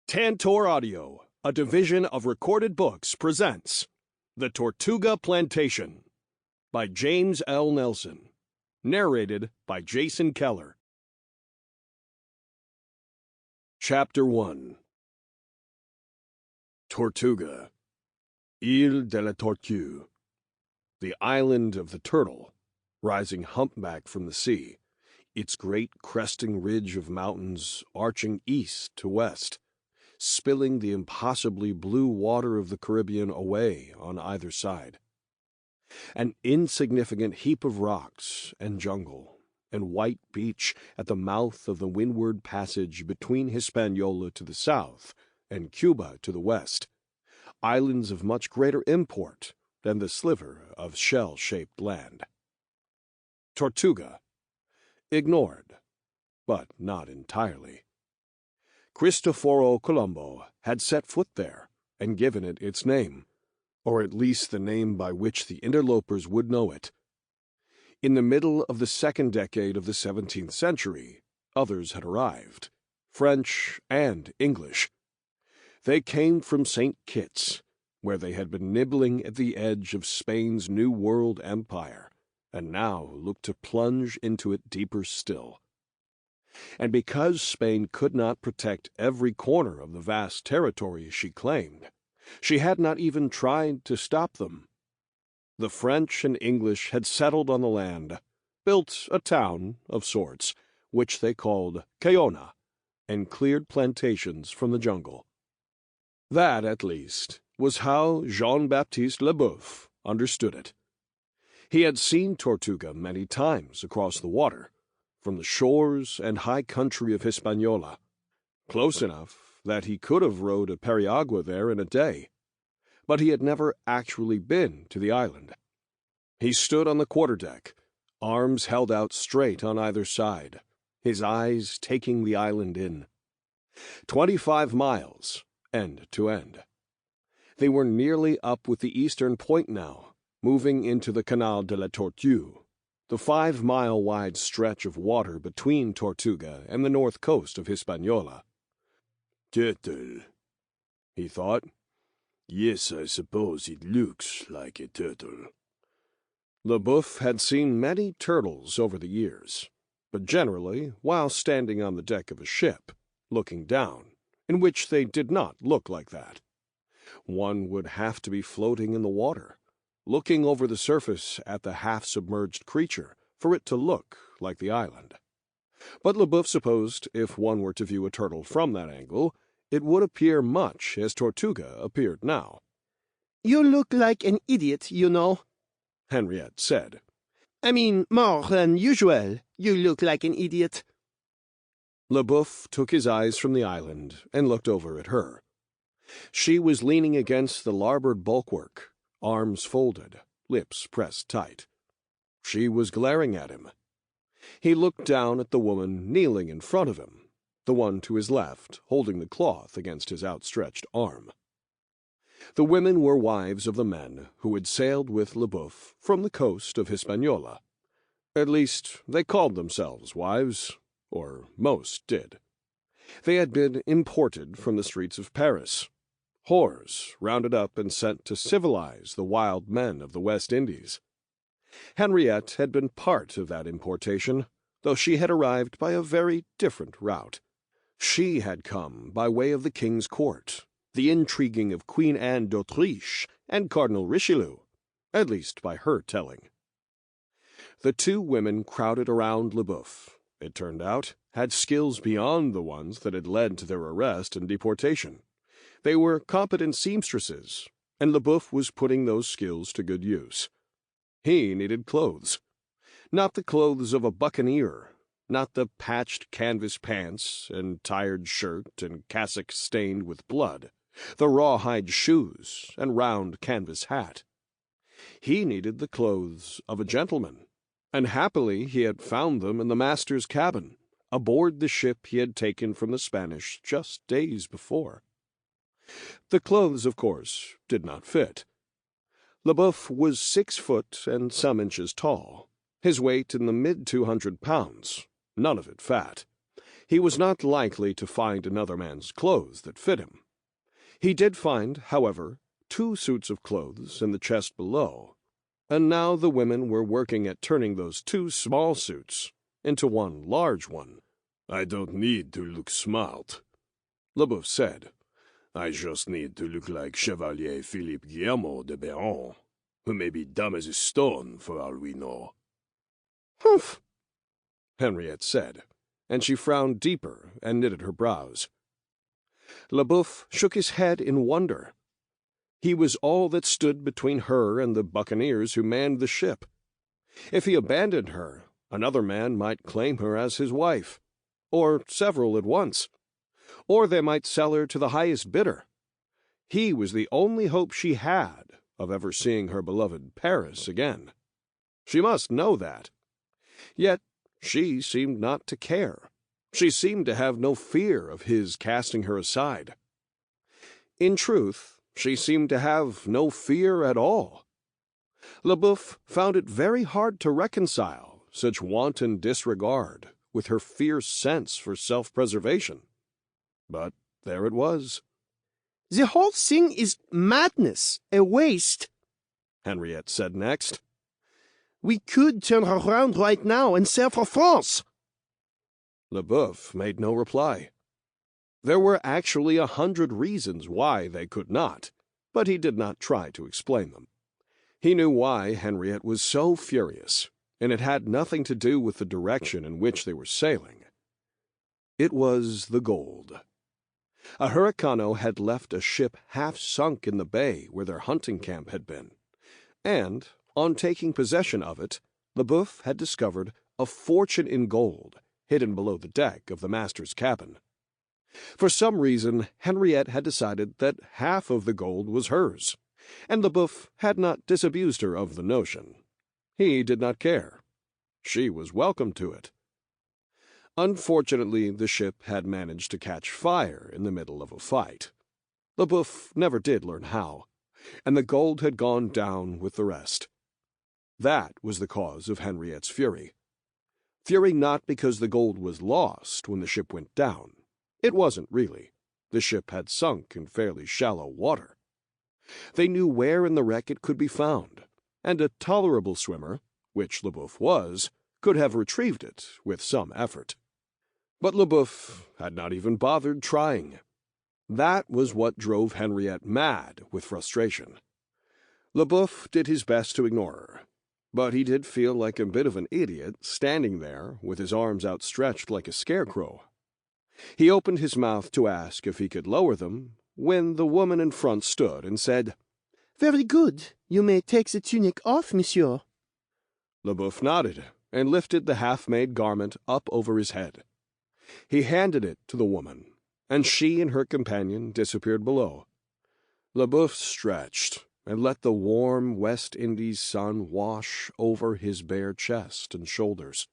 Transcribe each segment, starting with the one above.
Tantor Audio, a division of Recorded Books, presents The Tortuga Plantation by James L. Nelson, narrated by Jason Keller. Chapter 1. Tortuga, Île de la Tortue, the island of the turtle, rising humpback from the sea, its great cresting ridge of mountains arching east to west, spilling the impossibly blue water of the Caribbean away on either side. An insignificant heap of rocks and jungle and white beach at the mouth of the windward passage between Hispaniola to the south and Cuba to the west, islands of much greater import than the sliver of shell-shaped land. Tortuga, ignored, but not entirely. Cristoforo Colombo had set foot there and given it its name, or at least the name by which the interlopers would know it. In the middle of the second decade of the 17th century, others had arrived, French and English. They came from St. Kitts, where they had been nibbling at the edge of Spain's New World empire, and now looked to plunge into it deeper still. And because Spain could not protect every corner of the vast territory she claimed, she had not even tried to stop them. The French and English had settled on the land, built a town of sorts, which they called Cayona, and cleared plantations from the jungle. That, at least, was how Jean-Baptiste LeBoeuf understood it. He had seen Tortuga many times across the water, from the shores and high country of Hispaniola, close enough that he could have rowed a periagua there in a day, but he had never actually been to the island. He stood on the quarterdeck, arms held out straight on either side, his eyes taking the island in. 25 miles, end to end. They were nearly up with the eastern point now, moving into the Canal de la Tortue, the 5-mile-wide stretch of water between Tortuga and the north coast of Hispaniola. Turtle, he thought. Yes, I suppose it looks like a turtle. LeBoeuf had seen many turtles over the years, but generally while standing on the deck of a ship, looking down, in which they did not look like that. One would have to be floating in the water, looking over the surface at the half-submerged creature for it to look like the island. But LeBoeuf supposed if one were to view a turtle from that angle, it would appear much as Tortuga appeared now. "You look like an idiot, you know," Henriette said. "I mean, more than usual, you look like an idiot." LeBoeuf took his eyes from the island and looked over at her. She was leaning against the larboard bulwark, arms folded, lips pressed tight. She was glaring at him. He looked down at the woman kneeling in front of him, the one to his left holding the cloth against his outstretched arm. The women were wives of the men who had sailed with LeBoeuf from the coast of Hispaniola. At least, they called themselves wives, or most did. They had been imported from the streets of Paris, whores rounded up and sent to civilize the wild men of the West Indies. Henriette had been part of that importation, though she had arrived by a very different route. She had come by way of the king's court, the intriguing of Queen Anne d'Autriche and Cardinal Richelieu, at least by her telling. The two women crowded around LeBoeuf, it turned out, had skills beyond the ones that had led to their arrest and deportation. They were competent seamstresses, and LeBoeuf was putting those skills to good use. He needed clothes. Not the clothes of a buccaneer, not the patched canvas pants and tired shirt and cassock stained with blood, the rawhide shoes and round canvas hat. He needed the clothes of a gentleman, and happily he had found them in the master's cabin, aboard the ship he had taken from the Spanish just days before. The clothes, of course, did not fit. LeBoeuf was 6 foot and some inches tall, his weight in the mid-200 pounds, none of it fat. He was not likely to find another man's clothes that fit him. He did find, however, 2 suits of clothes in the chest below, and now the women were working at turning those 2 small suits into one large one. I don't need to look smart, LeBoeuf said. I just need to look like Chevalier Philippe Guillermo de Béron, who may be dumb as a stone for all we know. Humph, Henriette said, and she frowned deeper and knitted her brows. LeBoeuf shook his head in wonder. He was all that stood between her and the buccaneers who manned the ship. If he abandoned her, another man might claim her as his wife, or several at once, or they might sell her to the highest bidder. He was the only hope she had of ever seeing her beloved Paris again. She must know that. Yet she seemed not to care. She seemed to have no fear of his casting her aside. In truth, she seemed to have no fear at all. LeBoeuf found it very hard to reconcile such wanton disregard with her fierce sense for self-preservation. But there it was. the whole thing is madness, a waste. Henriette said next. We could turn around right now and sail for France. LeBoeuf made no reply. There were actually 100 reasons why they could not, but he did not try to explain them. He knew why Henriette was so furious, and it had nothing to do with the direction in which they were sailing. It was the gold. A hurricano had left a ship half sunk in the bay where their hunting camp had been, and, on taking possession of it, LeBoeuf had discovered a fortune in gold hidden below the deck of the master's cabin. For some reason, Henriette had decided that half of the gold was hers, and LeBoeuf had not disabused her of the notion. He did not care. She was welcome to it. Unfortunately, the ship had managed to catch fire in the middle of a fight. LeBoeuf never did learn how, and the gold had gone down with the rest. That was the cause of Henriette's fury. Fury not because the gold was lost when the ship went down. It wasn't really. The ship had sunk in fairly shallow water. They knew where in the wreck it could be found, and a tolerable swimmer, which LeBoeuf was, could have retrieved it with some effort. But LeBoeuf had not even bothered trying. That was what drove Henriette mad with frustration. LeBoeuf did his best to ignore her, but he did feel like a bit of an idiot standing there with his arms outstretched like a scarecrow. He opened his mouth to ask if he could lower them when the woman in front stood and said, Very good. You may take the tunic off, monsieur. LeBoeuf nodded and lifted the half-made garment up over his head. He handed it to the woman, and she and her companion disappeared below. LeBoeuf stretched and let the warm West Indies sun wash over his bare chest and shoulders.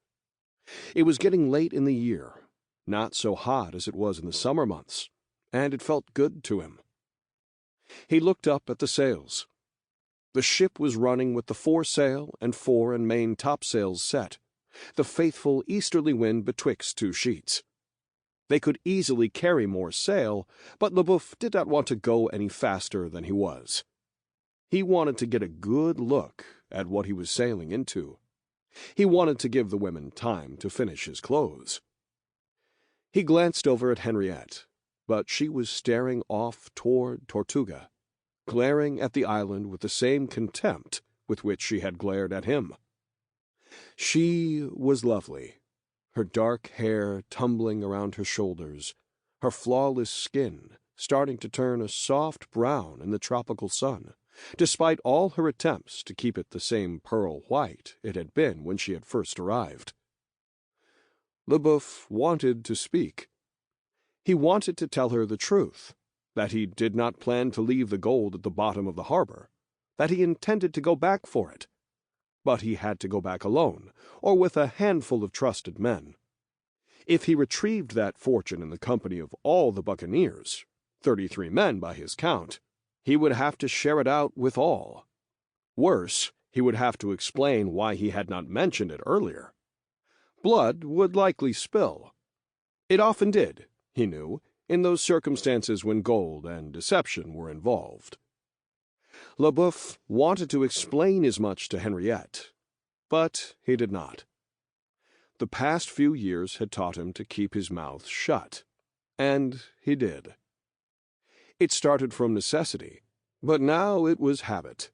It was getting late in the year, not so hot as it was in the summer months, and it felt good to him. He looked up at the sails. The ship was running with the foresail and fore and main topsails set, the faithful easterly wind betwixt 2 sheets. They could easily carry more sail, but LeBoeuf did not want to go any faster than he was. He wanted to get a good look at what he was sailing into. He wanted to give the women time to finish his clothes. He glanced over at Henriette, but she was staring off toward Tortuga, glaring at the island with the same contempt with which she had glared at him. She was lovely, her dark hair tumbling around her shoulders, her flawless skin starting to turn a soft brown in the tropical sun, despite all her attempts to keep it the same pearl white it had been when she had first arrived. LeBoeuf wanted to speak. He wanted to tell her the truth, that he did not plan to leave the gold at the bottom of the harbor, that he intended to go back for it. But he had to go back alone, or with a handful of trusted men. If he retrieved that fortune in the company of all the buccaneers, 33 men by his count, he would have to share it out with all. Worse, he would have to explain why he had not mentioned it earlier. Blood would likely spill. It often did, he knew, in those circumstances when gold and deception were involved. LeBoeuf wanted to explain as much to Henriette, but he did not. The past few years had taught him to keep his mouth shut, and he did. It started from necessity, but now it was habit.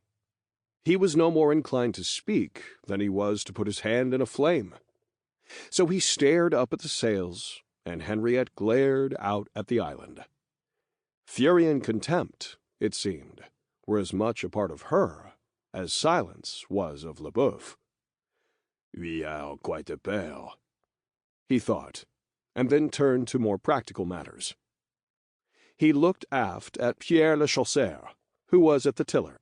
He was no more inclined to speak than he was to put his hand in a flame. So he stared up at the sails, and Henriette glared out at the island. Fury and contempt, it seemed, were as much a part of her as silence was of LeBoeuf. We are quite a pair, he thought, and then turned to more practical matters. He looked aft at Pierre le Chasseur, who was at the tiller.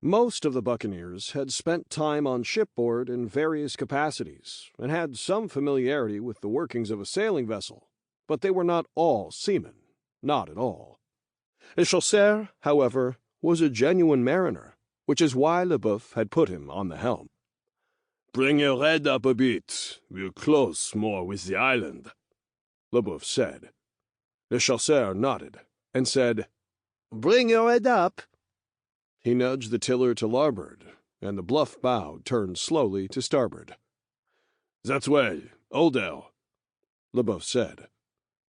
Most of the buccaneers had spent time on shipboard in various capacities and had some familiarity with the workings of a sailing vessel, but they were not all seamen, not at all. Le Chasseur, however, was a genuine mariner, which is why LeBoeuf had put him on the helm. Bring your head up a bit. We're close more with the island, LeBoeuf said. Le Chasseur nodded and said, Bring your head up. He nudged the tiller to larboard, and the bluff bow turned slowly to starboard. That way, older, LeBoeuf said.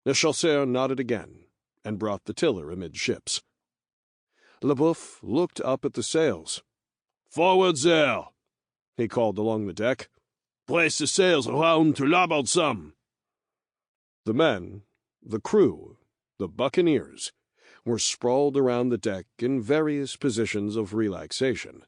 Le Chasseur nodded again and brought the tiller amidships. LeBoeuf looked up at the sails. Forward there, he called along the deck. Brace the sails round to larboard some. The men, the crew, the buccaneers, were sprawled around the deck in various positions of relaxation.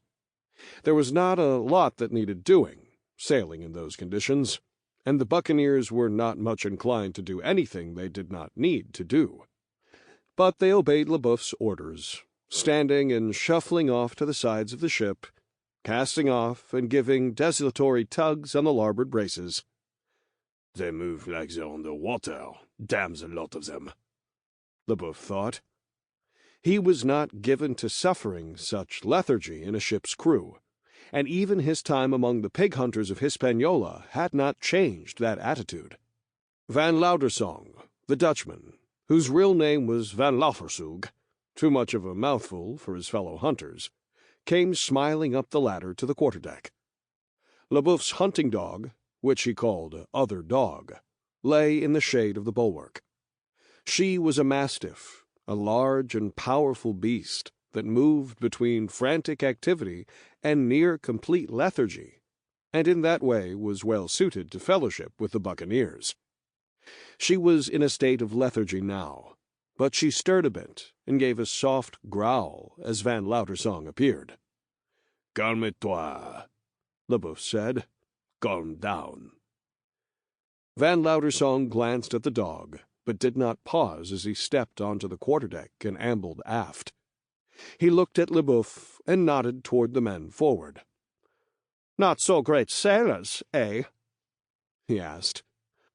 There was not a lot that needed doing, sailing in those conditions, and the buccaneers were not much inclined to do anything they did not need to do. But they obeyed LeBoeuf's orders, standing and shuffling off to the sides of the ship, casting off and giving desultory tugs on the larboard braces. They move like they're under water, damn the lot of them, LeBoeuf thought. He was not given to suffering such lethargy in a ship's crew, and even his time among the pig hunters of Hispaniola had not changed that attitude. Van Laudersong, the Dutchman, whose real name was Van Laufersug, too much of a mouthful for his fellow hunters, came smiling up the ladder to the quarterdeck. LeBoeuf's hunting dog, which he called Other Dog, lay in the shade of the bulwark. She was a mastiff, a large and powerful beast that moved between frantic activity and near complete lethargy, and in that way was well suited to fellowship with the buccaneers. She was in a state of lethargy now, but she stirred a bit and gave a soft growl as Van Laudersong appeared. Calme-toi, LeBoeuf said. Calm down. Van Laudersong glanced at the dog, but did not pause as he stepped onto the quarterdeck and ambled aft. He looked at LeBoeuf and nodded toward the men forward. Not so great sailors, eh? he asked.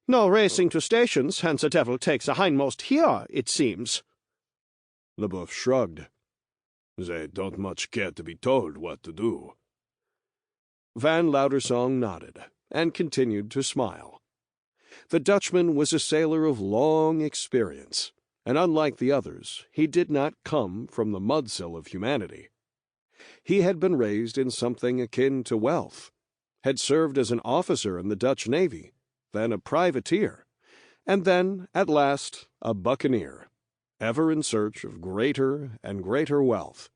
No racing to stations, hence the devil takes a hindmost here, it seems. LeBoeuf shrugged. They don't much care to be told what to do. Van Laudersong nodded and continued to smile. The Dutchman was a sailor of long experience, and unlike the others, he did not come from the mudsill of humanity. He had been raised in something akin to wealth, had served as an officer in the Dutch Navy, then a privateer, and then, at last, a buccaneer, ever in search of greater and greater wealth.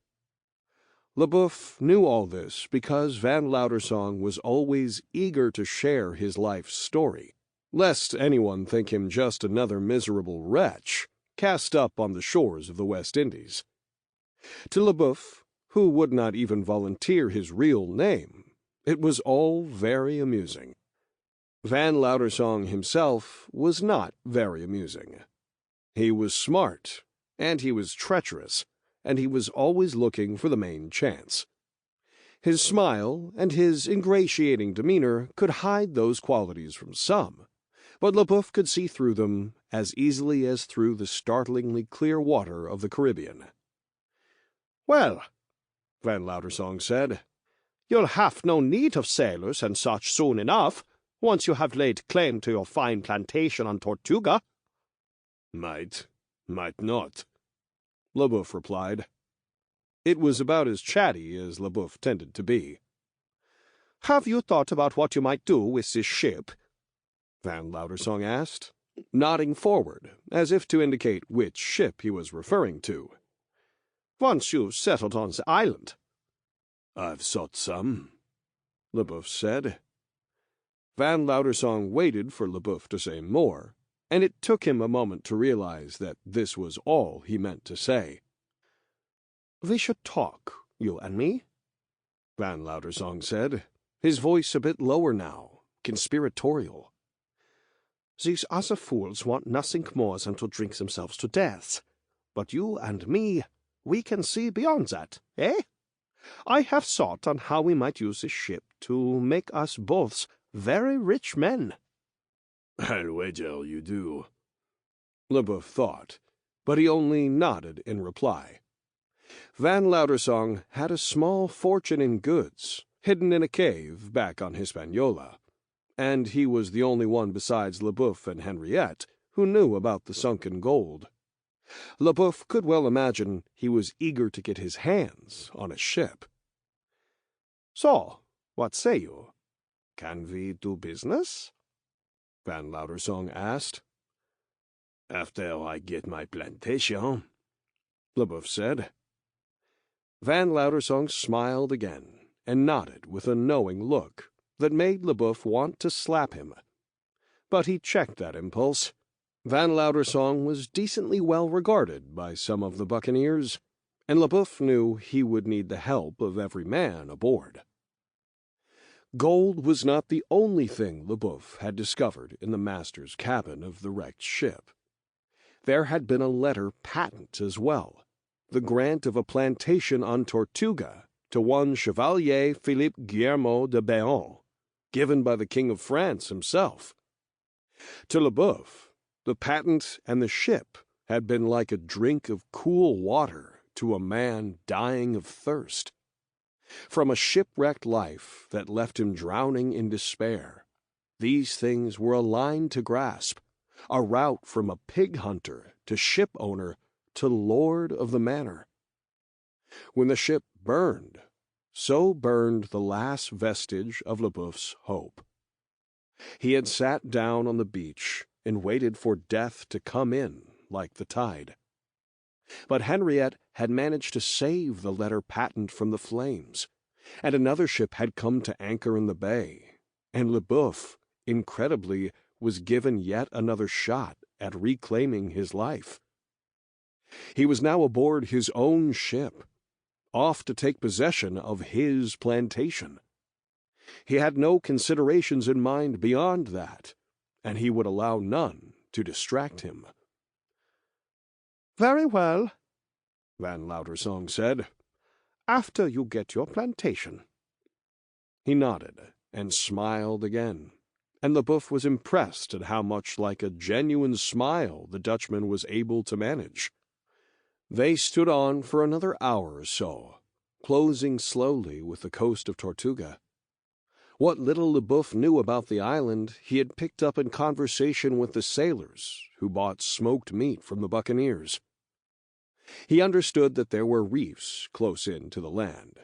LeBoeuf knew all this because Van Laudersong was always eager to share his life's story, lest anyone think him just another miserable wretch cast up on the shores of the West Indies. To LeBoeuf, who would not even volunteer his real name, it was all very amusing. Van Laudersong himself was not very amusing. He was smart, and he was treacherous, and he was always looking for the main chance. His smile and his ingratiating demeanor could hide those qualities from some, but LeBoeuf could see through them as easily as through the startlingly clear water of the Caribbean. "Well," Van Laudersong said, "you'll have no need of sailors and such soon enough. once you have laid claim to your fine plantation on Tortuga. Might not, LeBoeuf replied. It was about as chatty as LeBoeuf tended to be. Have you thought about what you might do with this ship? Van Loutersong asked, nodding forward, as if to indicate which ship he was referring to. Once you've settled on the island. I've thought some, LeBoeuf said. Van Loutersong waited for LeBoeuf to say more, and it took him a moment to realize that this was all he meant to say. We should talk, you and me, Van Loutersong said, his voice a bit lower now, conspiratorial. These other fools want nothing more than to drink themselves to death. But you and me, we can see beyond that, eh? I have thought on how we might use this ship to make us both very rich men. I'll wager you do, LeBoeuf thought, but he only nodded in reply. Van Loutersong had a small fortune in goods, hidden in a cave back on Hispaniola, and he was the only one besides LeBoeuf and Henriette who knew about the sunken gold. LeBoeuf could well imagine he was eager to get his hands on a ship. So, what say you? Can we do business? Van Loutersong asked. After I get my plantation, LeBoeuf said. Van Loutersong smiled again and nodded with a knowing look that made LeBoeuf want to slap him. But he checked that impulse. Van Loutersong was decently well regarded by some of the buccaneers, and LeBoeuf knew he would need the help of every man aboard. Gold was not the only thing LeBoeuf had discovered in the master's cabin of the wrecked ship. There had been a letter patent as well, the grant of a plantation on Tortuga to one Chevalier Philippe Guillermo de Béon, given by the King of France himself. To LeBoeuf, the patent and the ship had been like a drink of cool water to a man dying of thirst. From a shipwrecked life that left him drowning in despair, these things were a line to grasp, a route from a pig hunter to ship owner to lord of the manor. When the ship burned, so burned the last vestige of LeBoeuf's hope. He had sat down on the beach and waited for death to come in like the tide. But Henriette had managed to save the letter patent from the flames, and another ship had come to anchor in the bay, and LeBoeuf, incredibly, was given yet another shot at reclaiming his life. He was now aboard his own ship, off to take possession of his plantation. He had no considerations in mind beyond that, and he would allow none to distract him. Very well, Van Loutersong said. After you get your plantation. He nodded and smiled again, and LeBoeuf was impressed at how much like a genuine smile the Dutchman was able to manage. They stood on for another hour or so, closing slowly with the coast of Tortuga. What little LeBoeuf knew about the island he had picked up in conversation with the sailors who bought smoked meat from the buccaneers. He understood that there were reefs close in to the land,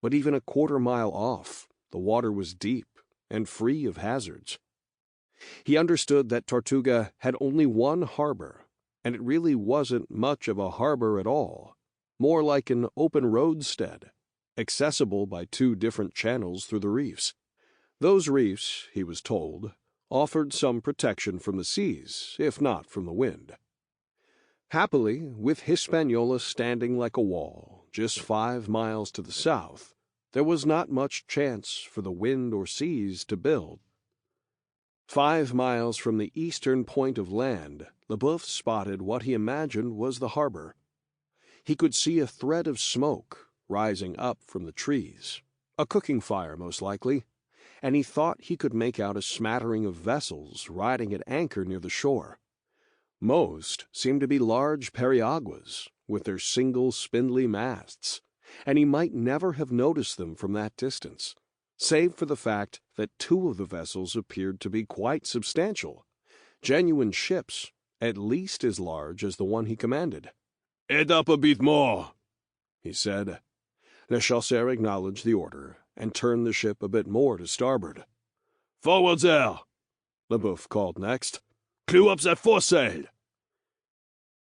but even a quarter-mile off, the water was deep and free of hazards. He understood that Tortuga had only one harbor, and it really wasn't much of a harbor at all, more like an open roadstead, accessible by two different channels through the reefs. Those reefs, he was told, offered some protection from the seas, if not from the wind. Happily, with Hispaniola standing like a wall just 5 miles to the south, there was not much chance for the wind or seas to build. 5 miles from the eastern point of land, LeBoeuf spotted what he imagined was the harbor. He could see a thread of smoke rising up from the trees, a cooking fire most likely, and he thought he could make out a smattering of vessels riding at anchor near the shore. Most seemed to be large periaguas with their single spindly masts, and he might never have noticed them from that distance. save for the fact that two of the vessels appeared to be quite substantial, genuine ships, at least as large as the one he commanded. "Head up a bit more," he said. Le Chasseur acknowledged the order and turned the ship a bit more to starboard. "Forward there," LeBoeuf called next. "Clew up that foresail."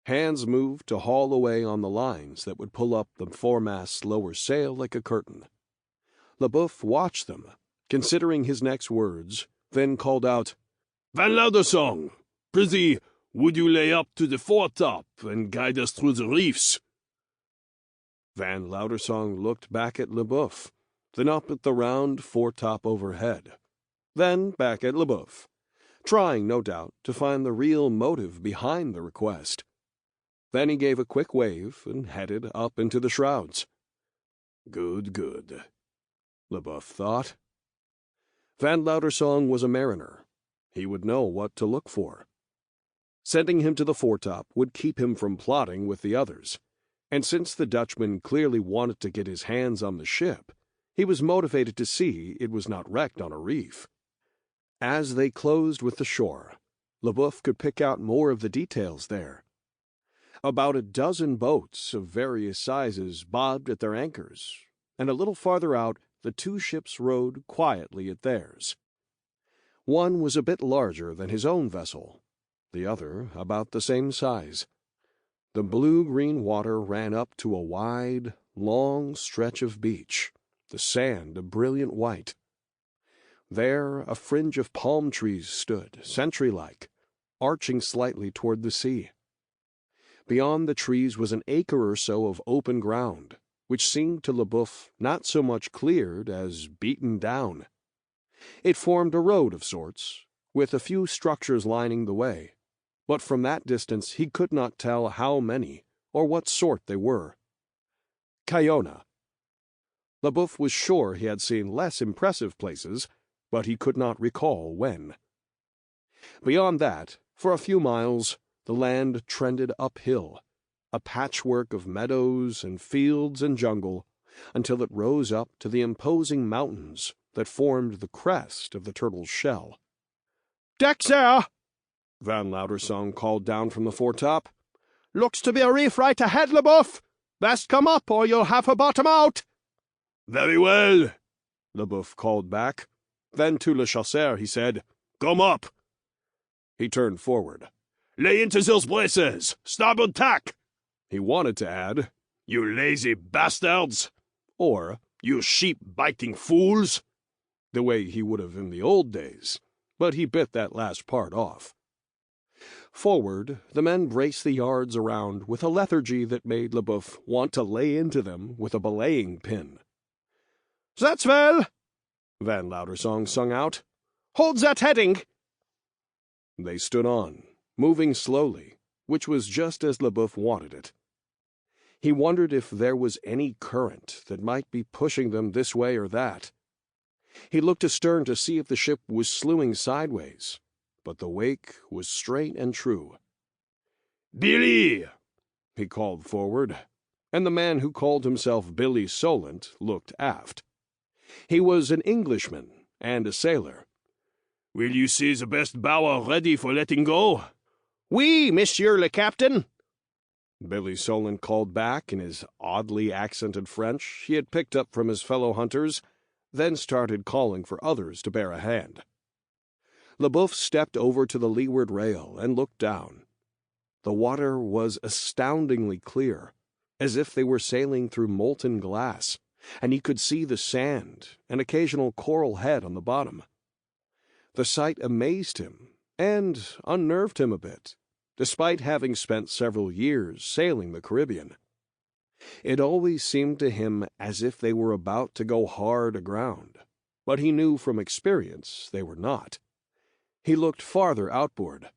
Hands moved to haul away on the lines that would pull up the foremast's lower sail like a curtain. LeBoeuf watched them, considering his next words, then called out, "Van Loudersong, prithee, would you lay up to the foretop and guide us through the reefs?" Van Loudersong looked back at LeBoeuf, then up at the round foretop overhead, then back at LeBoeuf, trying, no doubt, to find the real motive behind the request. Then he gave a quick wave and headed up into the shrouds. Good, good, LeBoeuf thought. Van Loudersong was a mariner. He would know what to look for. Sending him to the foretop would keep him from plotting with the others, and since the Dutchman clearly wanted to get his hands on the ship, he was motivated to see it was not wrecked on a reef. As they closed with the shore, LeBoeuf could pick out more of the details there. About a dozen boats of various sizes bobbed at their anchors, and a little farther out the two ships rode quietly at theirs. One was a bit larger than his own vessel, the other about the same size. The blue-green water ran up to a wide, long stretch of beach, the sand a brilliant white. There a fringe of palm trees stood, sentry-like, arching slightly toward the sea. Beyond the trees was an acre or so of open ground, which seemed to LeBoeuf not so much cleared as beaten down. It formed a road of sorts, with a few structures lining the way, but from that distance he could not tell how many or what sort they were. Cayona. LeBoeuf was sure he had seen less impressive places, but he could not recall when. Beyond that, for a few miles, the land trended uphill, a patchwork of meadows and fields and jungle, until it rose up to the imposing mountains that formed the crest of the turtle's shell. "Deck there!" Van Loudersong called down from the foretop. "Looks to be a reef right ahead, LeBoeuf. Best come up, or you'll have her bottom out." "Very well," LeBoeuf called back. Then to Le Chasseur he said, "Come up." He turned forward. "Lay into those braces! Starboard tack!" He wanted to add, "You lazy bastards!" or "You sheep-biting fools!" the way he would have in the old days, but he bit that last part off. Forward, the men braced the yards around with a lethargy that made LeBoeuf want to lay into them with a belaying pin. "That's well," Van Loudersong sung out. "Hold that heading." They stood on, moving slowly, which was just as LeBoeuf wanted it. He wondered if there was any current that might be pushing them this way or that. He looked astern to see if the ship was slewing sideways, but the wake was straight and true. "Billy!" he called forward, and the man who called himself Billy Solent looked aft. He was an Englishman and a sailor. "Will you see the best bower ready for letting go?" "Oui, Monsieur le Captain." Billy Solent called back in his oddly accented French he had picked up from his fellow hunters, then started calling for others to bear a hand. LeBoeuf stepped over to the leeward rail and looked down. The water was astoundingly clear, as if they were sailing through molten glass, and he could see the sand and occasional coral head on the bottom. The sight amazed him and unnerved him a bit, despite having spent several years sailing the Caribbean. It always seemed to him as if they were about to go hard aground, but he knew from experience they were not. He looked farther outboard.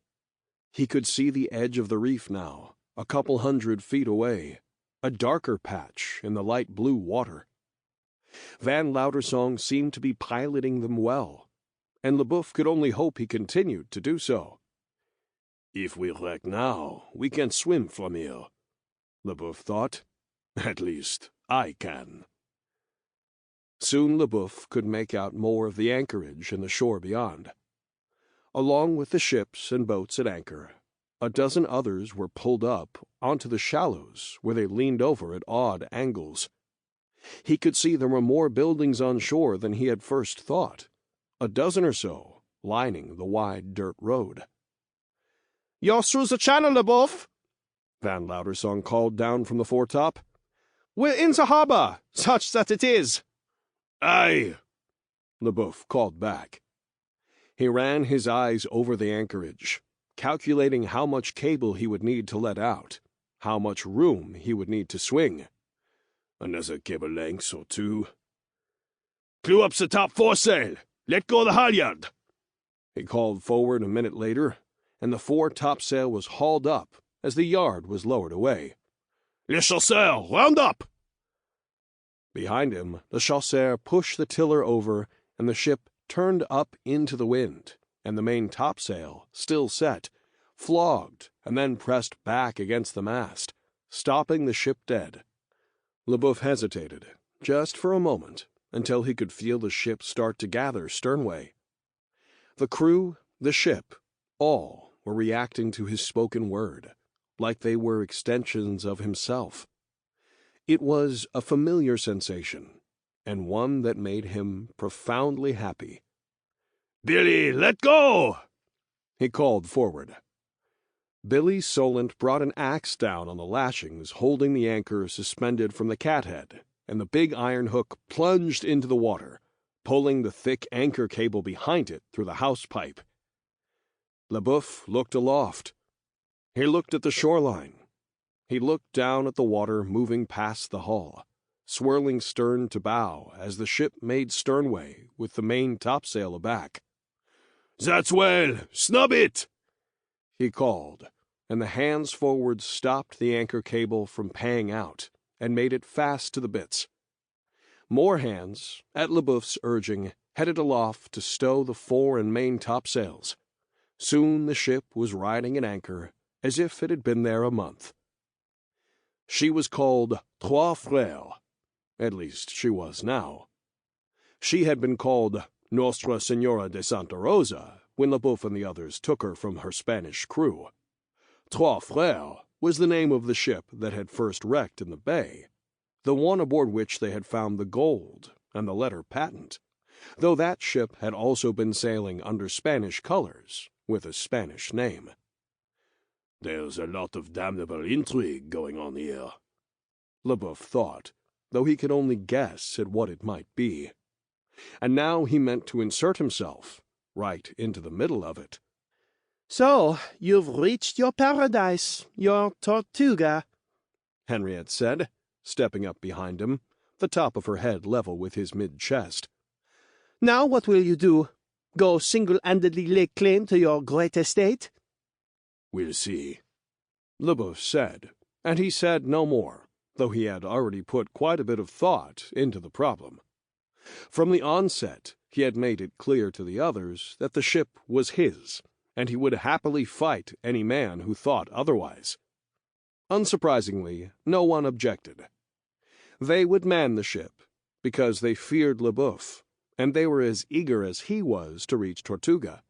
He could see the edge of the reef now, a couple 100 feet away, a darker patch in the light blue water. Van Loudersong seemed to be piloting them well, and LeBoeuf could only hope he continued to do so. "If we wreck now, we can swim from here," LeBoeuf thought. "At least, I can." Soon LeBoeuf could make out more of the anchorage and the shore beyond. Along with the ships and boats at anchor, a dozen others were pulled up onto the shallows where they leaned over at odd angles. He could see there were more buildings on shore than he had first thought, a dozen or so lining the wide dirt road. "You're through the channel, LeBoeuf," Van Loudersong called down from the foretop. "We're in the harbor, such that it is." "Aye," LeBoeuf called back. He ran his eyes over the anchorage, calculating how much cable he would need to let out, how much room he would need to swing. Another cable length or two. "Clew up the top foresail! Let go the halyard!" He called forward a minute later, and the fore topsail was hauled up as the yard was lowered away. "Les chasseurs, round up!" Behind him, the chasseur pushed the tiller over, and the ship turned up into the wind, and the main topsail, still set, flogged and then pressed back against the mast, stopping the ship dead. LeBoeuf hesitated, just for a moment, until he could feel the ship start to gather sternway. The crew, the ship, all were reacting to his spoken word, like they were extensions of himself. It was a familiar sensation, and one that made him profoundly happy. "Billy, let go!" he called forward. Billy Solent brought an axe down on the lashings holding the anchor suspended from the cathead, and the big iron hook plunged into the water, pulling the thick anchor cable behind it through the hawse-pipe. LeBoeuf looked aloft. He looked at the shoreline. He looked down at the water moving past the hull, swirling stern to bow as the ship made sternway with the main topsail aback. "That's well! Snub it!" he called, and the hands forward stopped the anchor cable from paying out and made it fast to the bitts. More hands, at LeBoeuf's urging, headed aloft to stow the fore and main topsails. Soon the ship was riding at anchor as if it had been there a month. She was called Trois Frères, at least she was now. She had been called Nostra Senora de Santa Rosa when LeBoeuf and the others took her from her Spanish crew. Trois Frères was the name of the ship that had first wrecked in the bay, the one aboard which they had found the gold and the letter patent, though that ship had also been sailing under Spanish colors with a Spanish name. "There's a lot of damnable intrigue going on here," LeBoeuf thought, though he could only guess at what it might be. And now he meant to insert himself right into the middle of it. "So, you've reached your paradise, your Tortuga," Henriette said, stepping up behind him, the top of her head level with his mid-chest. "Now what will you do? Go single-handedly lay claim to your great estate?" "We'll see," LeBoeuf said, and he said no more, though he had already put quite a bit of thought into the problem. From the onset, he had made it clear to the others that the ship was his, and he would happily fight any man who thought otherwise. Unsurprisingly, no one objected. They would man the ship, because they feared LeBoeuf, and they were as eager as he was to reach Tortuga.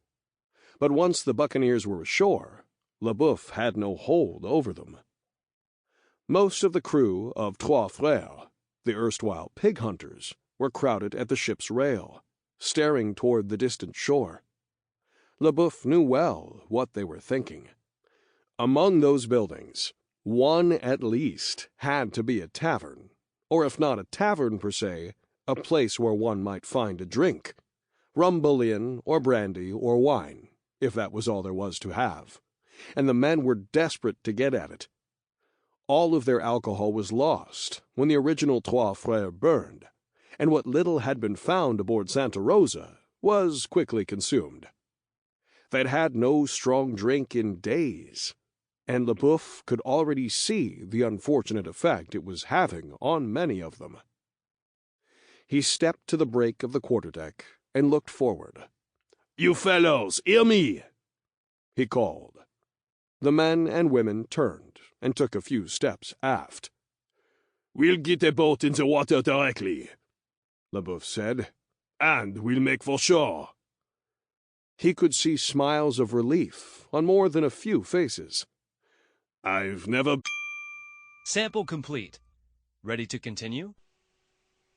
But once the buccaneers were ashore, LeBoeuf had no hold over them. Most of the crew of Trois Frères, the erstwhile pig hunters, were crowded at the ship's rail, staring toward the distant shore. LeBoeuf knew well what they were thinking. Among those buildings, one at least had to be a tavern, or if not a tavern per se, a place where one might find a drink, rum bouillon or brandy or wine, if that was all there was to have, and the men were desperate to get at it. All of their alcohol was lost when the original Trois Frères burned, and what little had been found aboard Santa Rosa was quickly consumed. They'd had no strong drink in days, and LeBoeuf could already see the unfortunate effect it was having on many of them. He stepped to the break of the quarterdeck and looked forward. "You fellows, hear me!" he called. The men and women turned and took a few steps aft. "We'll get a boat in the water directly. LeBoeuf said. And we'll make for shore. He could see smiles of relief on more than a few faces. I've never... Sample complete. Ready to continue?